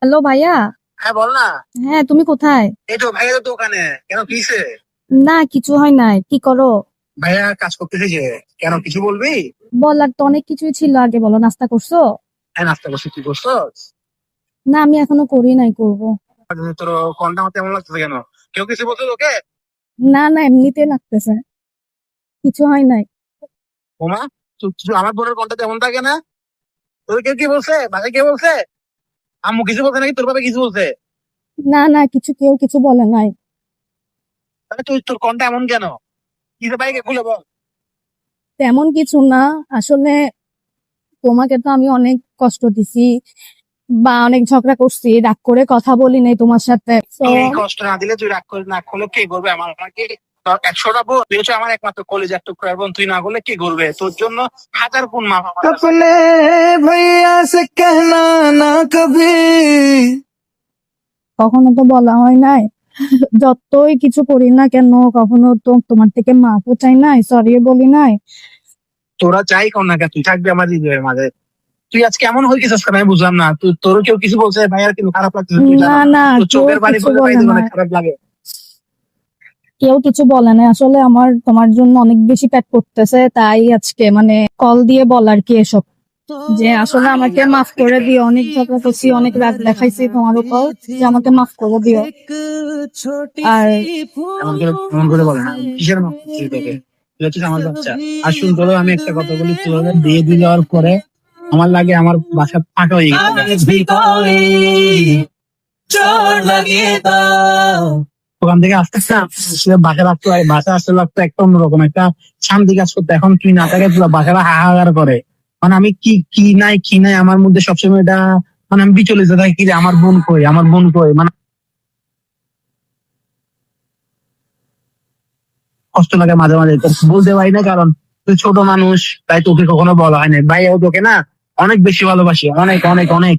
Hello ভাইয়া। হ্যাঁ বল না। হ্যাঁ, তুমি কোথায়? এই তো ভাইয়া তো দোকানে। কেন কিসে? না, কিছু হয় নাই। কি করো? ভাইয়া কাজ করতেছে যে। কেন কিছু বলবি? বলার তো অনেক কিছুই ছিল, আগে বলো। নাস্তা করছো? হ্যাঁ নাস্তা করছি, তুই করছস? না, আমি এখনো করি নাই, করবো। তোর কনটা আমার তেমন লাগতেছে কেন? কেউ কিছু বলছে তোকে? না না, এমনিতে লাগতেছে। কিছু হয় নাই। ওমা, আমার বোনের কনটা তেমন থাকে না। তোর কেউ কি বলছে? বাসায় কে বলছে? আম্মু কিছু বলছে নাকি তোর বাবা কিছু বলছে? না না, কেউ কিছু বলে নাই। তাহলে তুই তোর কনটা এমন কেন? কি যে বাইকে খুলে বল। তেমন কিছু না। আসলে তোমাকে তো আমি অনেক কষ্ট দিছি, বা অনেক ঝগড়া করছি, রাগ করে কথা বলি নাই তোমার সাথে। তো এই কষ্ট না দিলে তুই রাগ করে না করলে কে করবে? আমাকে তোর 100টা বোন, তুই হচ্ছে আমার একমাত্র কলেজার টুকরার বোন, তুই না করলে কে করবে? তোর জন্য হাজার গুণ মাফ আমার কাছে। अपने भैया से कहना ना कभी। কখনো তো বলা হয় নাই। যতই কিছু করি না কেন, কখনো তো তোমার থেকে মাফও চাই নাই, সরিও বলি নাই। তোরা যাই কর না কেন, তুই থাকবি আমার হৃদয়ের মাঝে। তুই আজকে এমন হয়ে গেছিস কেন আমি বুঝলাম না। তুই তোরও কেউ কিছু বলছে ভাইয়ার কিন্তু খারাপ লাগতেছে, তুই না জানো না? না, তোর কেউ চোখের বাড়ি কিছু বলে ভাই বলে তোর না। অনেক খারাপ লাগে। কেউ কিছু বলে না, আসলে আমার তোমার জন্য অনেক বেশি পেট করতেছে, তাই আজকে মানে কল দিয়ে বলার কি এসব, যে আসলে আমাকে মাফ করে দিও। অনেক ঝগড়া করছি, অনেক রাগ দেখাইছি তোমার উপর, যে আমাকে মাফ করে দিও। আর এমন করে বলে না, কিসের মাপ দিচ্ছিস তোকে? তুই হচ্ছিস আমার বাচ্চা। আর শুন, তোরও আমি একটা কথা বলি, তোর বিয়ে দিয়ে দেওয়ার পরে আমার লাগে আমার বাসা ফাঁকা হয়ে গেছে। ওখান থেকে আসতে বাসা লাগতো, বাসা আসতে লাগতো একটা অন্যরকম একটা শান্তি কাজ করতো। এখন তুই না থাকে পুরো বাসাটা হাহাকার করে। মানে আমি কি নাই আমার মধ্যে সবসময় এটা, মানে আমি বিচলিত থাকি কি যে আমার বোন কই, আমার বোন কই, মানে কষ্ট লাগে মাঝে মাঝে। তো বলতে পারি না কারণ তুই ছোট মানুষ, তাই তোকে কখনো বলা হয় না। ভাইয়াও তোকে না অনেক বেশি ভালোবাসি, অনেক অনেক অনেক।